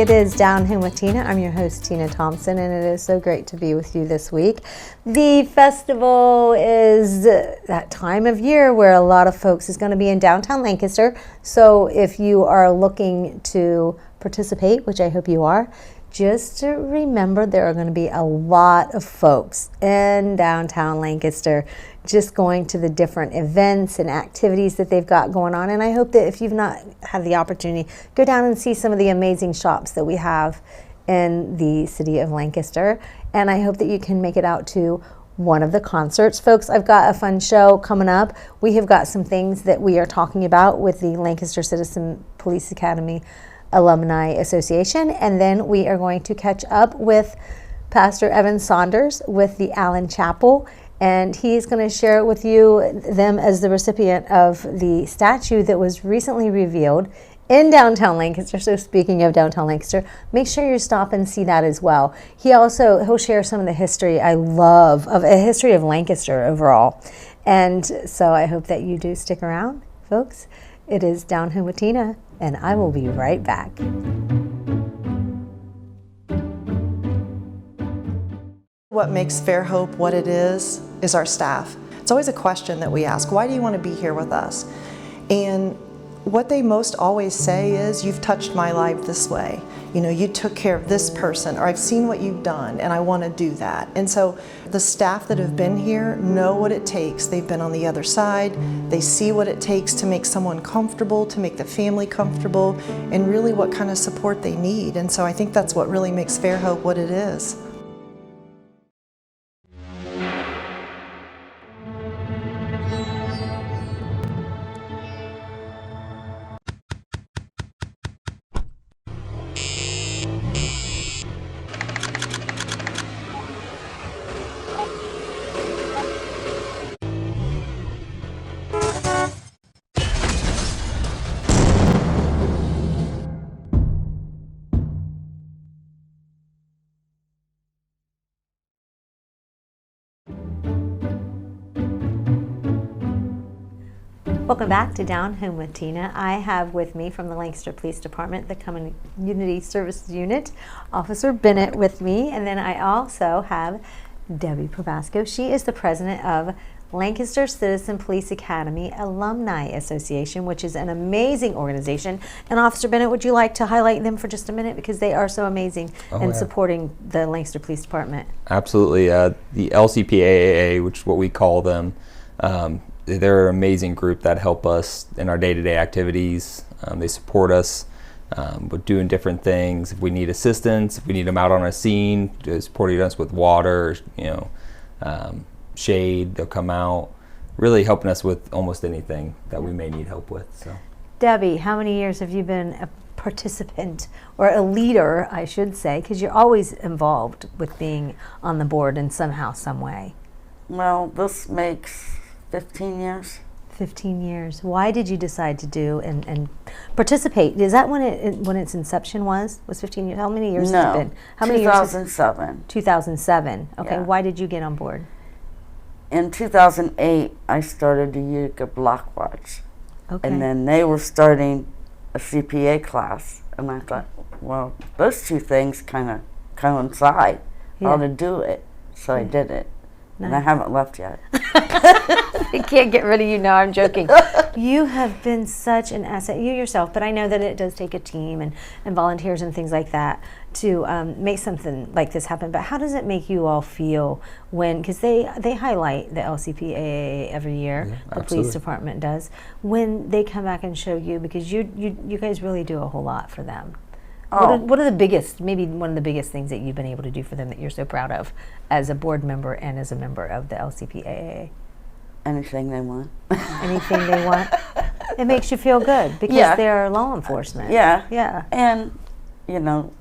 It is Down Home with Tina. I'm your host, Tina Thompson, and it is so great to be with you this week. The festival is that time of year where a lot of folks is going to be in downtown Lancaster. So if you are looking to participate, which I hope you are, just to remember there are going to be a lot of folks in downtown Lancaster just going to the different events and activities that they've got going on. And I hope that if you've not had the opportunity, go down and see some of the amazing shops that we have in the city of Lancaster. And I hope that you can make it out to one of the concerts. Folks, I've got a fun show coming up. We have got some things that we are talking about with the Lancaster Citizen Police Academy Alumni Association, and then we are going to catch up with Pastor Evan Saunders with the Allen Chapel, and he's going to share with you them as the recipient of the statue that was recently revealed in downtown Lancaster. So speaking of downtown Lancaster, make sure you stop and see that as well. He'll share some of the history I love of a history of Lancaster overall, and so I hope that you do stick around, folks. It is Down Home with Tina, and I will be right back. What makes Fairhope what it is our staff. It's always a question that we ask, why do you want to be here with us? And what they most always say is, you've touched my life this way. You know, you took care of this person, or I've seen what you've done and I want to do that. And so the staff that have been here know what it takes. They've been on the other side. They see what it takes to make someone comfortable, to make the family comfortable, and really what kind of support they need. And so I think that's what really makes Fairhope what it is. Welcome back to Down Home with Tina. I have with me from the Lancaster Police Department, the Community Services Unit, Officer Bennett with me, and then I also have Debbie Probasco. She is the president of Lancaster Citizen Police Academy Alumni Association, which is an amazing organization. And Officer Bennett, would you like to highlight them for just a minute, because they are so amazing in supporting the Lancaster Police Department? Absolutely. The LCPAA, which is what we call them, they're an amazing group that help us in our day-to-day activities. They support us with doing different things. If we need assistance, if we need them out on a scene, supporting us with water, shade, they'll come out, really helping us with almost anything that we may need help with. So, Debbie, how many years have you been a participant, or a leader, I should say, because you're always involved with being on the board in somehow, some way? Well, this makes 15 years. 15 years. Why did you decide to do and participate? Is that when its inception was 15 years? How many years has it been? How many 2007. years? 2007. Okay. Yeah. Why did you get on board? In 2008, I started the Utica Block Watch. Okay. And then they were starting a CPA class. And I thought, well, those two things kind of coincide. I ought to do it. So I did it. Nice. And I haven't left yet. I can't get rid of you. No, I'm joking. You have been such an asset, you yourself, but I know that it does take a team and volunteers and things like that to make something like this happen. But how does it make you all feel when, because they highlight the LCPAA every year, the police department does, when they come back and show you, because you guys really do a whole lot for them. What are the biggest, maybe one of the biggest things that you've been able to do for them that you're so proud of as a board member and as a member of the LCPAA? Anything they want. Anything they want? It makes you feel good because they're law enforcement. Yeah. And, Well,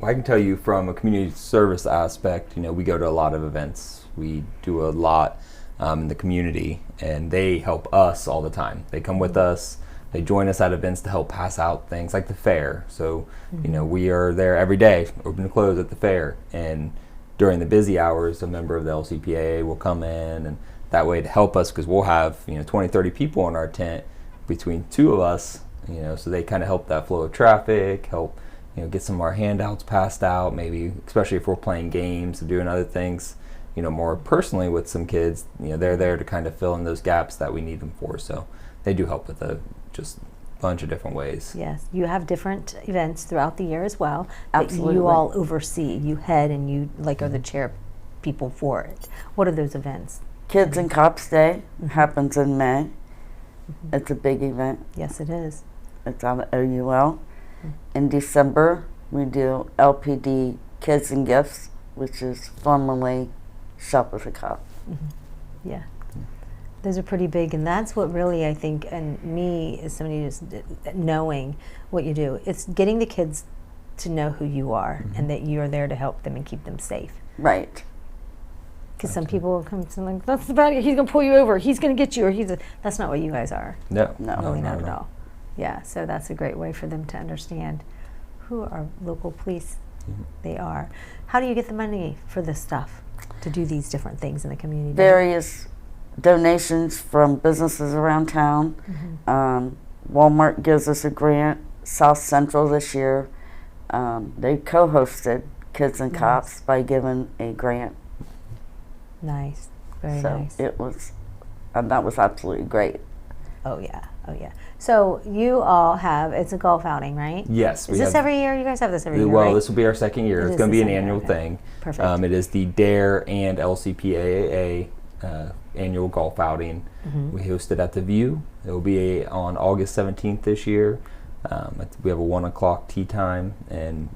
I can tell you from a community service aspect, we go to a lot of events. We do a lot in the community, and they help us all the time. They come with us. They join us at events to help pass out things like the fair. So, we are there every day, open to close at the fair. And during the busy hours, a member of the LCPAA will come in, and that way to help us, because we'll have 20, 30 people in our tent between two of us, so they kind of help that flow of traffic, help get some of our handouts passed out, maybe especially if we're playing games and doing other things, more personally with some kids. They're there to kind of fill in those gaps that we need them for. So they do help with just a bunch of different ways. Yes, you have different events throughout the year as well Absolutely. that you all oversee. You head and you are the chair people for it. What are those events? Kids and Cops Day happens in May. It's a big event. Yes, it is. It's on the OUL. In December, we do LPD Kids and Gifts, which is formerly Shop with a Cop. Yeah. Those are pretty big, and that's what really, I think, and me as somebody who's knowing what you do, it's getting the kids to know who you are and that you're there to help them and keep them safe. Right. Because some people will come to like, that's about it, he's going to pull you over, he's going to get you, or that's not what you guys are. No, Really not at all. Yeah, so that's a great way for them to understand who our local police they are. How do you get the money for this stuff to do these different things in the community? Various donations from businesses around town. Walmart gives us a grant. South Central this year, they co-hosted Kids and Cops by giving a grant. Nice, very So nice. it was, and that was absolutely great. Oh yeah. So you all have, it's a golf outing, right? Yes. Is this every year? You guys have this every year, Well, right? this will be our second year. It It's is going to the be an second year, annual okay. thing. Perfect. It is the DARE and LCPAA annual golf outing. We host it at the View. It will be on August 17th this year. We have a 1 o'clock tee time, and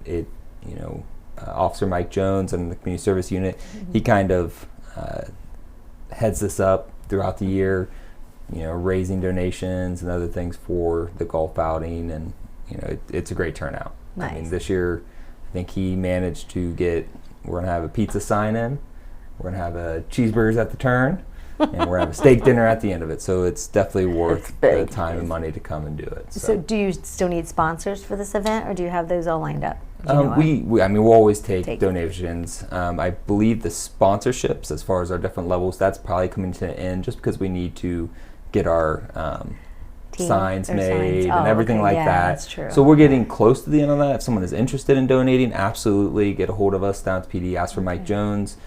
Officer Mike Jones and the Community Service Unit, he kind of heads this up throughout the year, raising donations and other things for the golf outing, and it's a great turnout. Nice. I mean, this year I think he managed to get, we're going to have a pizza sign-in, we're going to have a cheeseburgers at the turn, and we're going to have a steak dinner at the end of it. So it's definitely worth the time and money to come and do it. So do you still need sponsors for this event, or do you have those all lined up? Do you know we'll always take donations. I believe the sponsorships, as far as our different levels, that's probably coming to an end, just because we need to get our signs made and everything like that. That's true. So we're getting close to the end of that. If someone is interested in donating, absolutely get a hold of us down at PD. Ask for Mike Jones.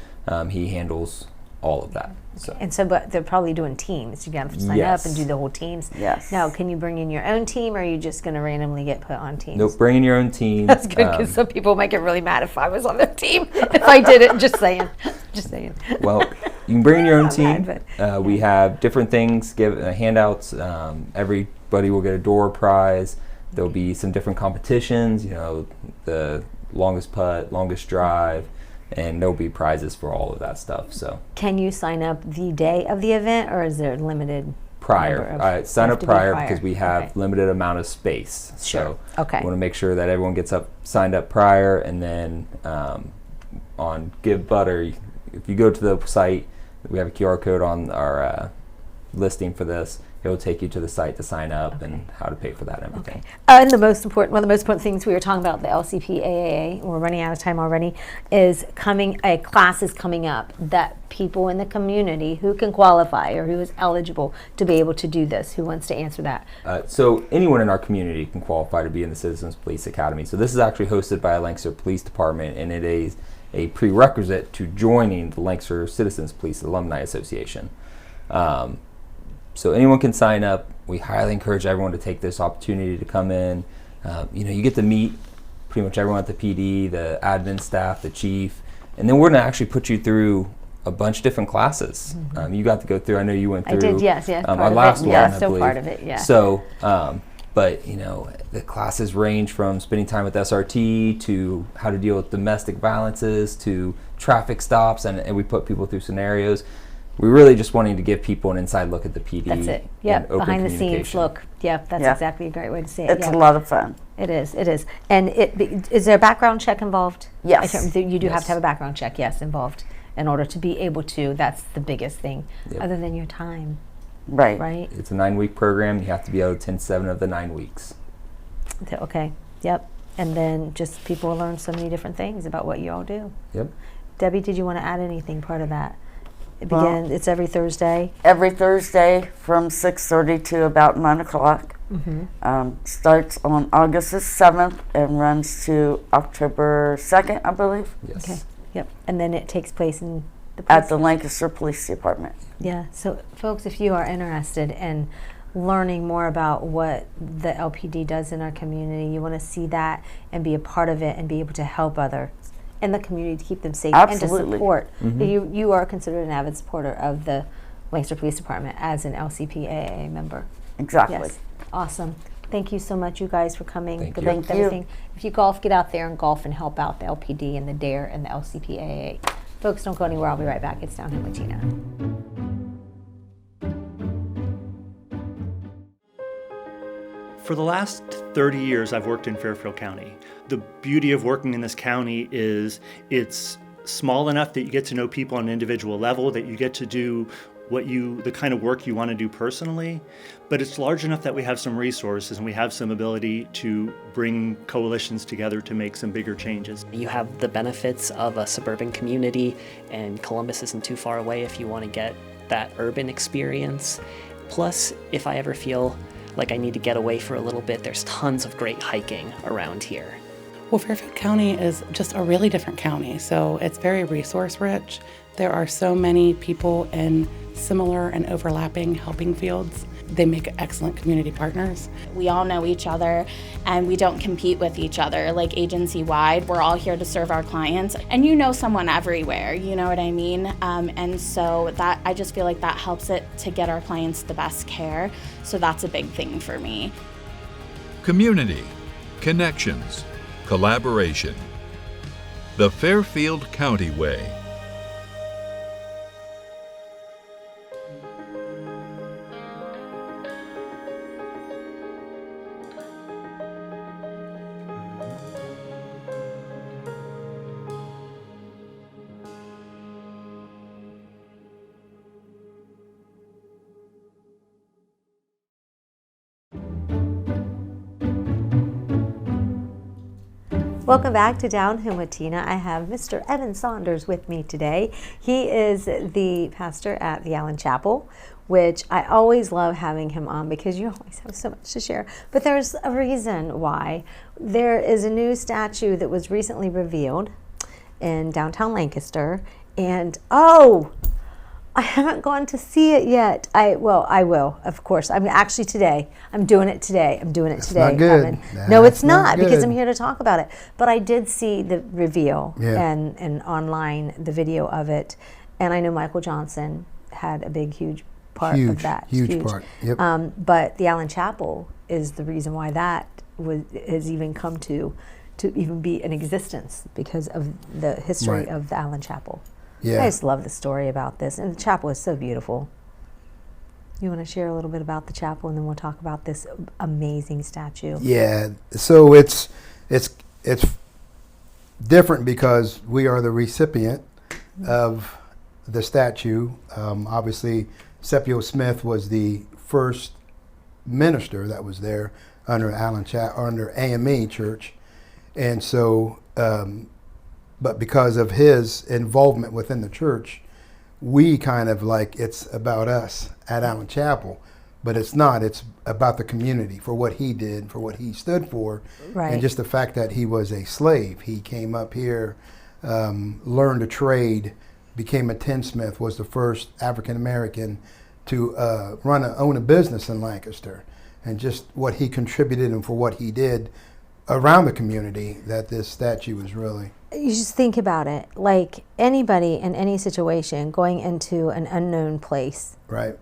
He handles all of that. So. But they're probably doing teams. You got to sign up and do the whole teams. Yes. Now, can you bring in your own team, or are you just going to randomly get put on teams? Nope, bring in your own team. That's good, because some people might get really mad if I was on their team if I did it. Just saying. Well, you can bring in your own team. Bad, we have different things, give handouts. Everybody will get a door prize. There'll be some different competitions. The longest putt, longest drive. And there'll be prizes for all of that stuff. So, can you sign up the day of the event, or is there limited? Prior. Sign up prior, because we have limited amount of space. Sure. So we want to make sure that everyone gets signed up prior, and then on Give Butter, if you go to the site, we have a QR code on our listing for this. It will take you to the site to sign up and how to pay for that and everything. And one of the most important things we were talking about, the LCPAA, we're running out of time already, is a class is coming up that people in the community who can qualify or who is eligible to be able to do this. Who wants to answer that? So anyone in our community can qualify to be in the Citizens Police Academy. So this is actually hosted by Lancaster Police Department, and it is a prerequisite to joining the Lancaster Citizens Police Alumni Association. So anyone can sign up. We highly encourage everyone to take this opportunity to come in. You get to meet pretty much everyone at the PD, the admin staff, the chief, and then we're going to actually put you through a bunch of different classes. You got to go through. I know you went through. I did, yes. Our last one, I still believe. part of it, yeah. So, but the classes range from spending time with SRT to how to deal with domestic violences to traffic stops, and we put people through scenarios. We're really just wanting to give people an inside look at the PD. That's it. Yep, behind the scenes look. Yep, that's exactly a great way to say it. It's a lot of fun. It is. And is there a background check involved? Yes. You do have to have a background check, involved, in order to be able to. That's the biggest thing, other than your time. Right. It's a 9-week program. You have to be able to attend 7 of the 9 weeks. Okay. Yep. And then just people will learn so many different things about what you all do. Yep. Debbie, did you want to add anything part of that? It's every Thursday? Every Thursday from 6:30 to about 9 o'clock. Starts on August the 7th and runs to October 2nd, I believe. Yes. Okay. Yep. And then it takes place in the At the Lancaster Police Department. Yeah. So, folks, if you are interested in learning more about what the LPD does in our community, you want to see that and be a part of it and be able to help others in the community to keep them safe and to support. You are considered an avid supporter of the Lancaster Police Department as an LCPAA member. Exactly. Yes. Awesome. Thank you so much, you guys, for coming. Thank Good you. luck with Thank you. everything. If you golf, get out there and golf and help out the LPD and the DARE and the LCPAA. Folks, don't go anywhere. I'll be right back. It's Down Here with Tina. For the last 30 years, I've worked in Fairfield County. The beauty of working in this county is it's small enough that you get to know people on an individual level, that you get to do the kind of work you want to do personally, but it's large enough that we have some resources and we have some ability to bring coalitions together to make some bigger changes. You have the benefits of a suburban community, and Columbus isn't too far away if you want to get that urban experience. Plus, if I ever feel like I need to get away for a little bit, there's tons of great hiking around here. Well, Fairfield County is just a really different county, so it's very resource rich. There are so many people in similar and overlapping helping fields. They make excellent community partners. We all know each other and we don't compete with each other. Like agency-wide, we're all here to serve our clients, and you know someone everywhere, you know what I mean? And so that, I just feel like that helps it to get our clients the best care. So that's a big thing for me. Community, connections, collaboration. The Fairfield County Way. Welcome back to Down Here with Tina. I have Mr. Evan Saunders with me today. He is the pastor at the Allen Chapel, which I always love having him on because you always have so much to share. But there's a reason why. There is a new statue that was recently revealed in downtown Lancaster, and I haven't gone to see it yet. I will, of course. I'm actually today. I'm doing it today. That's not good. No, it's not, good. because I'm here to talk about it. But I did see the reveal Yeah. and online the video of it, and I know Michael Johnson had a huge part of that. Huge part. Yep. But the Allen Chapel is the reason why that has even come to even be in existence, because of the history Right. of the Allen Chapel. Yeah. I just love the story about this, and the chapel is so beautiful. You want to share a little bit about the chapel, and then we'll talk about this amazing statue. Yeah. So it's different because we are the recipient of the statue. Obviously, Scipio Smith was the first minister that was there under under AME Church, and so. But because of his involvement within the church, we kind of it's about us at Allen Chapel, but it's not. It's about the community, for what he did, for what he stood for, Right. and just the fact that he was a slave. He came up here, learned a trade, became a tinsmith, was the first African American to own a business in Lancaster, and just what he contributed and for what he did around the community, that this statue is really. You just think about it, like anybody in any situation going into an unknown place Right.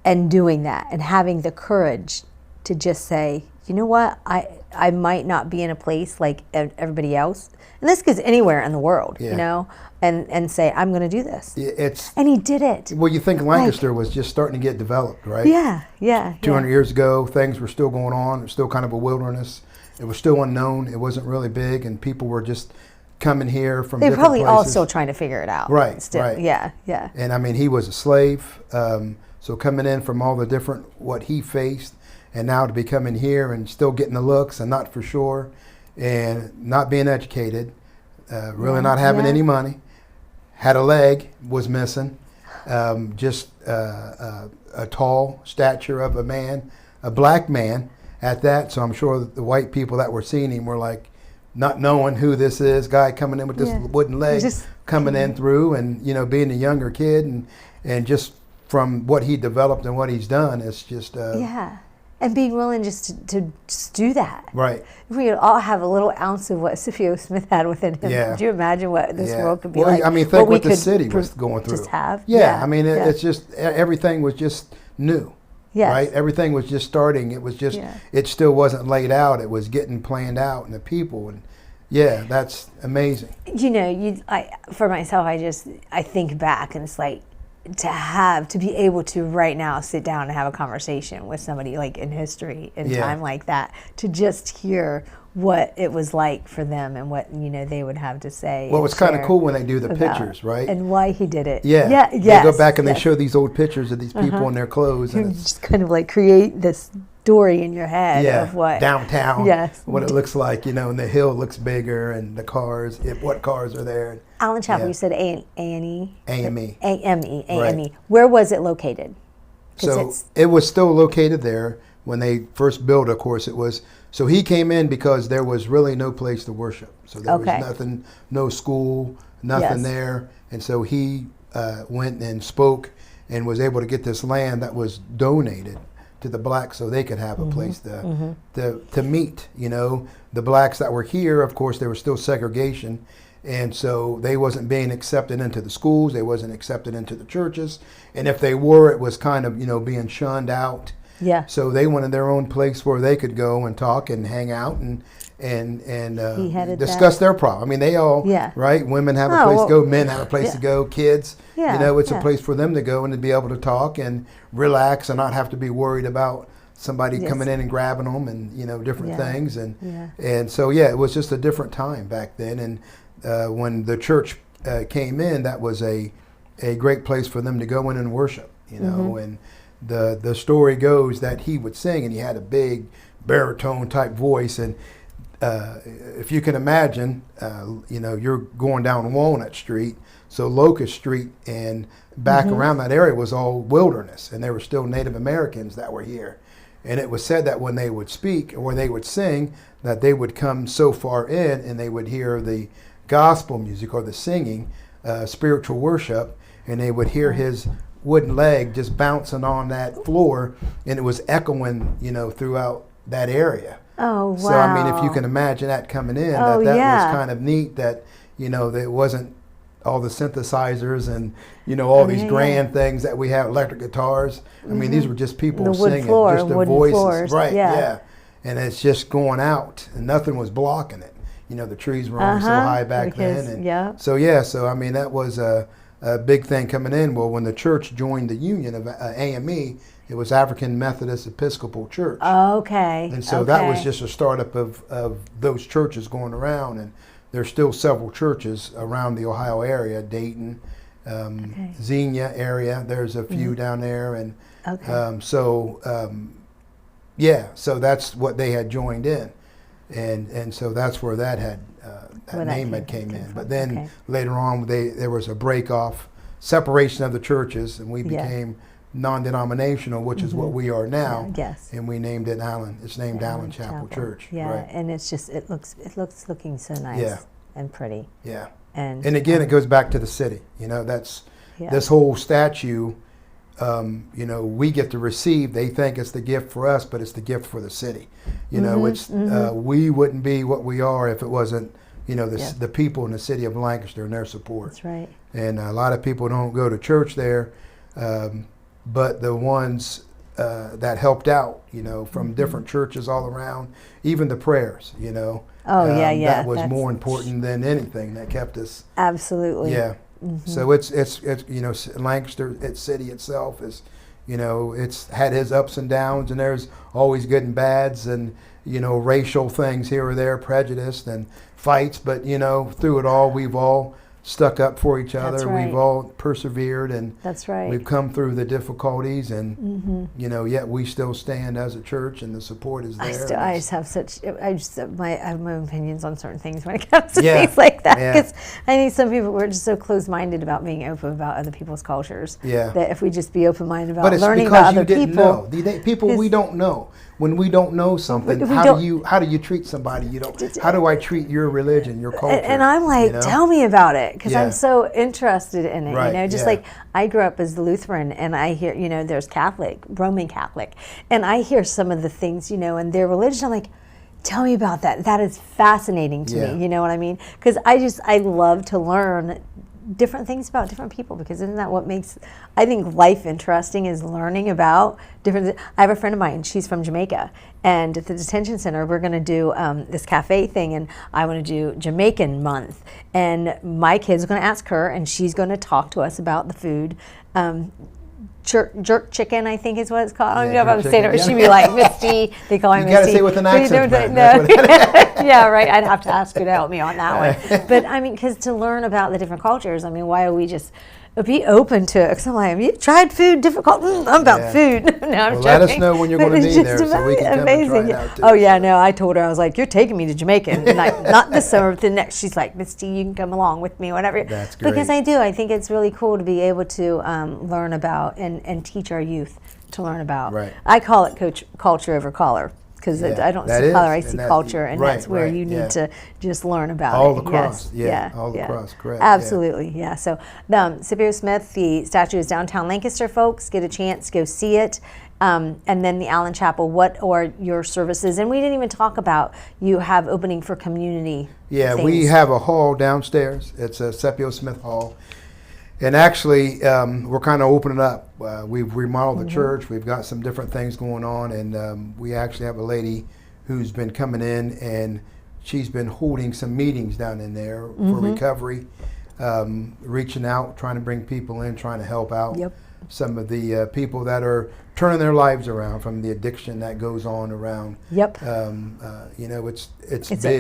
and doing that and having the courage to just say, you know what, I might not be in a place like everybody else, and this goes anywhere in the world, Yeah. you know, and say, I'm going to do this. And he did it. Well, you think Lancaster was just starting to get developed, right? Yeah. 200 years ago, things were still going on. It was still kind of a wilderness. It was still unknown. It wasn't really big, and people were just coming here from They're different probably all places. still trying to figure it out. Right, Still. right. Yeah. And I mean, he was a slave, so coming in from all the different, what he faced, and now to be coming here and still getting the looks and not for sure, and not being educated, really not having any money, had a leg, was missing, just a tall stature of a man, a black man at that. So I'm sure that the white people that were seeing him were like, not knowing who this is, guy coming in with this wooden leg, Just coming in through, and being a younger kid, and just from what he developed and what he's done, it's just and being willing just to just do that. right. If we could all have a little ounce of what Scipio Smith had within him, Yeah. could you imagine what this Yeah. world could be Well, like? I mean, think we what the could city was going through. Just have. I mean, it's just everything was just new. Yes. Right? Everything was just starting. It was just, Yeah. it still wasn't laid out. It was getting planned out, and the people, and that's amazing. For myself, I think back, and it's like to be able to right now sit down and have a conversation with somebody like in history in time like that, to just hear what it was like for them and what they would have to say. Well, it's kind of cool when they do the pictures, right? And why he did it. Yeah. Yes. They go back and they show these old pictures of these people in their clothes, and You it's just kind of like create this story in your head of what downtown, Yes. what it looks like, and the hill looks bigger, and the cars, what cars are there. Allen Chapel. Yeah. You said A&E. AME. AME. Right. Where was it located? 'Cause So it was still located there when they first built. Of course, it was. So he came in because there was really no place to worship. So there was nothing, no school, nothing there. And so he went and spoke and was able to get this land that was donated to the blacks so they could have a place to meet. The blacks that were here, of course, there was still segregation. And so they wasn't being accepted into the schools. They wasn't accepted into the churches. And if they were, it was kind of, being shunned out. Yeah. So they wanted their own place where they could go and talk and hang out and discuss their problem. I mean, they all, right? Women have a place to go, men have a place to go, kids. Yeah. It's a place for them to go and to be able to talk and relax and not have to be worried about somebody coming in and grabbing them and different things. And so it was just a different time back then. And when the church came in, that was a great place for them to go in and worship. And the story goes that he would sing, and he had a big baritone type voice. And if you can imagine, you're going down Walnut Street, so Locust Street and back around that area was all wilderness, and there were still Native Americans that were here. And it was said that when they would speak or they would sing, that they would come so far in and they would hear the gospel music or the singing, spiritual worship, and they would hear his wooden leg just bouncing on that floor, and it was echoing, throughout that area. Oh, wow. So, I mean, if you can imagine that coming in, that was kind of neat that, that it wasn't all the synthesizers and, all these grand things that we have, electric guitars. I mean, these were just people singing, just the voices. Floors. Right, yeah. And it's just going out, and nothing was blocking it. The trees were only so high back then. And so, I mean, that was a big thing coming in. Well, when the church joined the union of AME, it was African Methodist Episcopal Church. Okay. And so that was just a startup of those churches going around. And there's still several churches around the Ohio area, Dayton, Xenia area. There's a few down there. And so that's what they had joined in. And so that's where that had that name had came in. But then later on, there was a break off, separation of the churches, and we became non-denominational, which is what we are now. Yes. And we named it Allen. It's named Allen Chapel Church. Yeah, right. and it's just it looks looking so nice and pretty. Yeah. And again, it goes back to the city. That's this whole statue. We get to receive. They think it's the gift for us, but it's the gift for the city. It's we wouldn't be what we are if it wasn't the people in the city of Lancaster and their support. That's right. And a lot of people don't go to church there, but the ones that helped out, from different churches all around, even the prayers, that was more important than anything that kept us. Absolutely. Yeah. So it's Lancaster, its city itself is, it's had his ups and downs, and there's always good and bads, and racial things here or there, prejudice and fights. But through it all, we've all stuck up for each other. That's right. We've all persevered, and That's right. we've come through the difficulties, and yet we still stand as a church, and the support is there. I have my own opinions on certain things when it comes to things like that, because I think some people we're just so closed-minded about being open about other people's cultures. That if we just be open-minded about learning about other people, people we don't know. When we don't know something, how do you treat somebody? How do I treat your religion, your culture? And I'm like, tell me about it, because I'm so interested in it. Right, Just like I grew up as Lutheran, and I hear, there's Catholic, Roman Catholic, and I hear some of the things, in their religion. I'm like, tell me about that. That is fascinating to me. You know what I mean? Because I love to learn different things about different people, because isn't that what makes, I think, life interesting, is learning about different. I have a friend of mine, she's from Jamaica, and at the detention center we're going to do this cafe thing, and I want to do Jamaican month, and my kids are going to ask her, and she's going to talk to us about the food. Jerk chicken, I think is what it's called. I don't know if I'm saying it. She'd be like, Misty. They call me Misty. You got to say it with an accent. No. Yeah, right. I'd have to ask her to help me on that one. But I mean, because to learn about the different cultures, I mean, why are we just be open to it? Because I'm like, have you tried food difficult? I'm about food. No, I'm joking. Let us know when you're going to be there, so we can come and try it out too. Oh yeah, no. I told her, I was like, you're taking me to Jamaica, not this summer, but the next. She's like, Misty, you can come along with me, whatever. That's great. Because I do. I think it's really cool to be able to learn about and teach our youth to learn about. Right. I call it culture over color. Because I don't see color, I see culture, and that's where you need to just learn about all it. Across, all across, correct. Absolutely, yeah. So Scipio Smith, the statue is downtown Lancaster, folks. Get a chance, go see it. And then the Allen Chapel, what are your services? And we didn't even talk about, you have opening for community things. We have a hall downstairs. It's a Scipio Smith Hall. And actually, we're kind of opening up. We've remodeled the church. We've got some different things going on, and we actually have a lady who's been coming in, and she's been holding some meetings down in there for recovery, reaching out, trying to bring people in, trying to help out some of the people that are turning their lives around from the addiction that goes on around. It's big.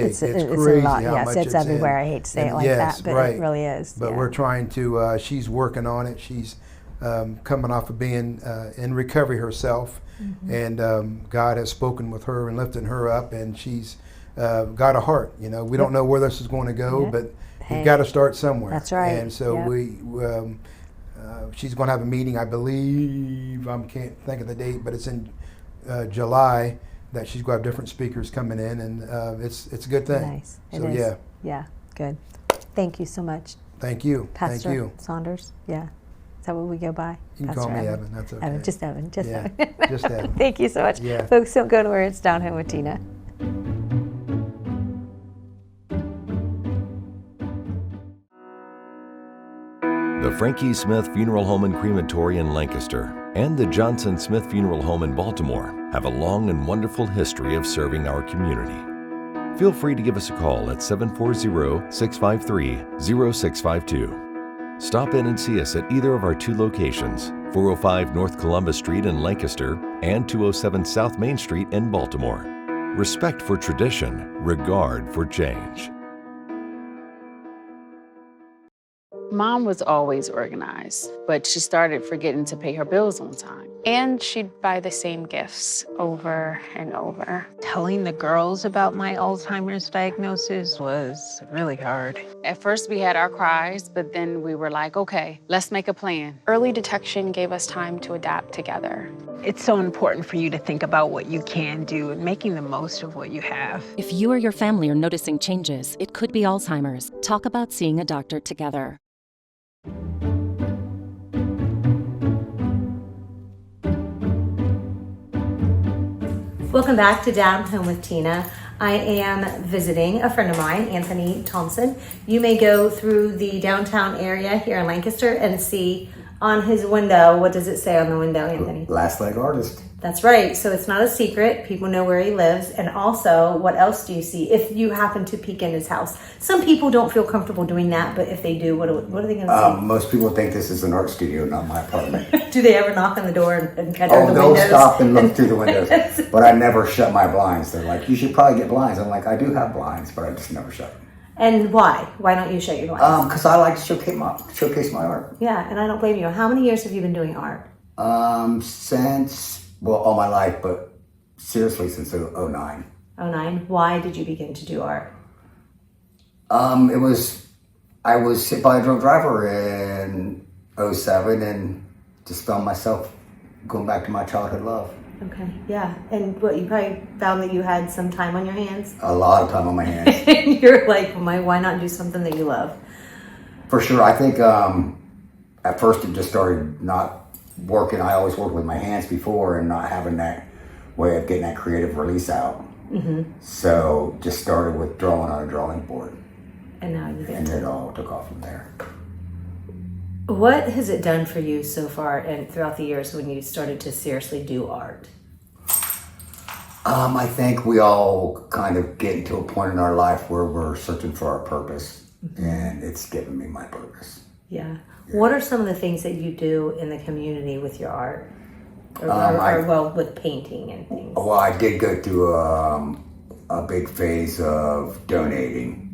It's crazy a lot. how much it's everywhere. I hate to say it like that, but it really is. But we're trying to, she's working on it. She's coming off of being in recovery herself, and God has spoken with her and lifting her up, and she's got a heart. We don't know where this is going to go, but you've got to start somewhere. That's right. And so she's going to have a meeting, I believe, I can't think of the date, but it's in July, that she's going to have different speakers coming in, and it's a good thing. Nice. So it is. Yeah, good. Thank you so much. Thank you. Pastor Thank you. Saunders, Is that what we go by? You can Pastor call me Evan, that's okay. Evan, just Evan. Just Evan. Thank you so much. Yeah. Folks, don't go anywhere. It's Down Home with Tina. The Frankie Smith Funeral Home and Crematory in Lancaster and the Johnson Smith Funeral Home in Baltimore have a long and wonderful history of serving our community. Feel free to give us a call at 740-653-0652. Stop in and see us at either of our two locations, 405 North Columbus Street in Lancaster and 207 South Main Street in Baltimore. Respect for tradition, regard for change. Mom was always organized, but she started forgetting to pay her bills on time. And she'd buy the same gifts over and over. Telling the girls about my Alzheimer's diagnosis was really hard. At first we had our cries, but then we were like, okay, let's make a plan. Early detection gave us time to adapt together. It's so important for you to think about what you can do and making the most of what you have. If you or your family are noticing changes, it could be Alzheimer's. Talk about seeing a doctor together. Welcome back to Down Home with Tina. I am visiting a friend of mine, Anthony Thompson. You may go through the downtown area here in Lancaster and see on his window, what does it say on the window, Anthony? Last Leg Artist. That's right. So it's not a secret. People know where he lives. And also, what else do you see if you happen to peek in his house? Some people don't feel comfortable doing that, but if they do, what are they going to see? Most people think this is an art studio, not my apartment. Do they ever knock on the door and cut out the they'll windows? stop and look through the windows. But I never shut my blinds. They're like, you should probably get blinds. I'm like, I do have blinds, but I just never shut them. And why? Why don't you show your lights? Because I like to showcase my art. Yeah, and I don't blame you. How many years have you been doing art? Since, well, all my life, but seriously since 2009. 2009. Why did you begin to do art? I was hit by a drunk driver in 2007 and just found myself going back to my childhood love. Okay, yeah. And what, you probably found that you had some time on your hands? A lot of time on my hands. And you're like, why not do something that you love? For sure. I think at first it just started not working. I always worked with my hands before and not having that way of getting that creative release out. Mm-hmm. So just started with drawing on a drawing board. And now you get And it all took off from there. What has it done for you so far and throughout the years when you started to seriously do art? I think we all kind of get into a point in our life where we're searching for our purpose, and it's given me my purpose. Yeah. What are some of the things that you do in the community with your art? Or with painting and things? Well, I did go through a big phase of donating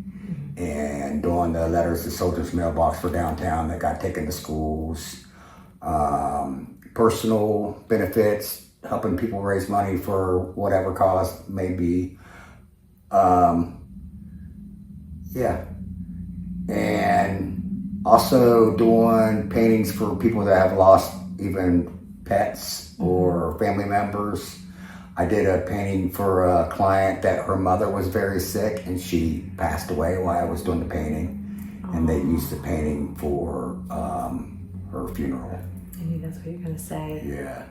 and doing the letters to Soldiers Mailbox for downtown that got taken to schools, personal benefits, helping people raise money for whatever cause may be. And also doing paintings for people that have lost even pets or family members. I did a painting for a client that her mother was very sick and she passed away while I was doing the painting. And they used the painting for her funeral. I knew that's what you were going to say. Yeah.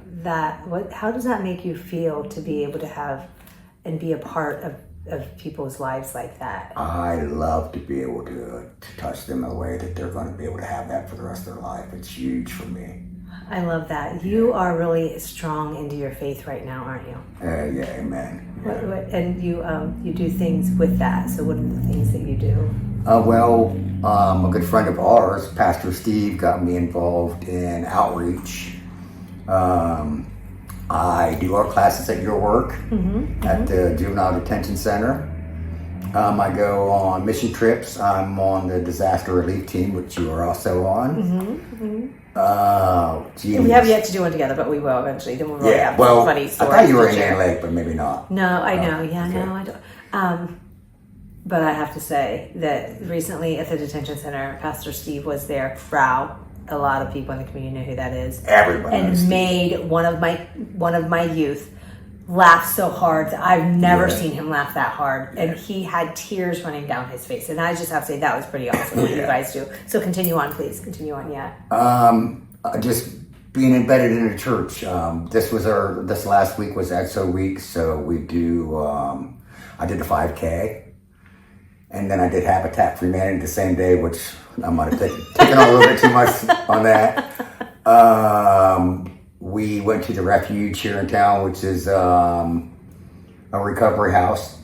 How does that make you feel to be able to have and be a part of people's lives like that? I love to be able to touch them in a way that they're going to be able to have that for the rest of their life. It's huge for me. I love that. You are really strong into your faith right now, aren't you? Yeah, amen. Yeah. And you do things with that. So what are the things that you do? A good friend of ours, Pastor Steve, got me involved in outreach. I do art classes at your work at the Juvenile Detention Center. I go on mission trips. I'm on the disaster relief team, which you are also on. We have yet to do one together, but we will eventually. Then we'll really have some funny stories. I thought you were in Yan Lake, but maybe not. No, I know. No, I don't. But I have to say that recently at the detention center, Pastor Steve was there. A lot of people in the community know who that is. Everybody. And made one of my youth laugh so hard that I've never seen him laugh that hard. And he had tears running down his face. And I just have to say that was pretty awesome what you guys do. So continue on, please. Continue on, just being embedded in a church. This last week was EXO week, so we do, I did a 5K. And then I did Habitat for Humanity the same day, which I might have taken on a little bit too much on that. We went to the refuge here in town, which is a recovery house.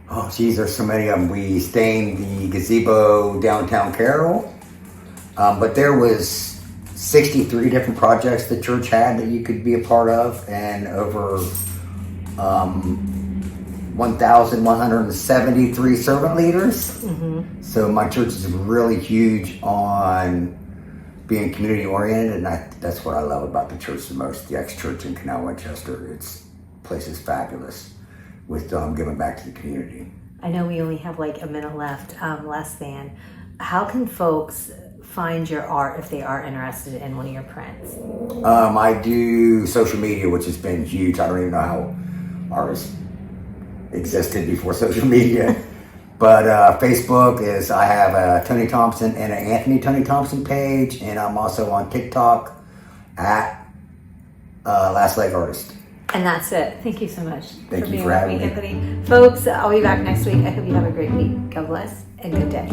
Oh, geez, there's so many of them. We stained the gazebo downtown Carroll. But there was 63 different projects the church had that you could be a part of, and over 1,173 servant leaders. So my church is really huge on being community oriented, and that's what I love about the church the most. The ex-church in Canal Winchester, its place is fabulous with giving back to the community. I know we only have like a minute left, less than. How can folks find your art if they are interested in one of your prints? I do social media, which has been huge. I don't even know how artists existed before social media. But Facebook is, I have a Tony Thompson and an Anthony Tony Thompson page, and I'm also on TikTok at Last Leg Artist. And that's it. Thank you so much Thank you being for with having me, me. Anthony. Folks, I'll be back next week. I hope you have a great week. God bless and good day.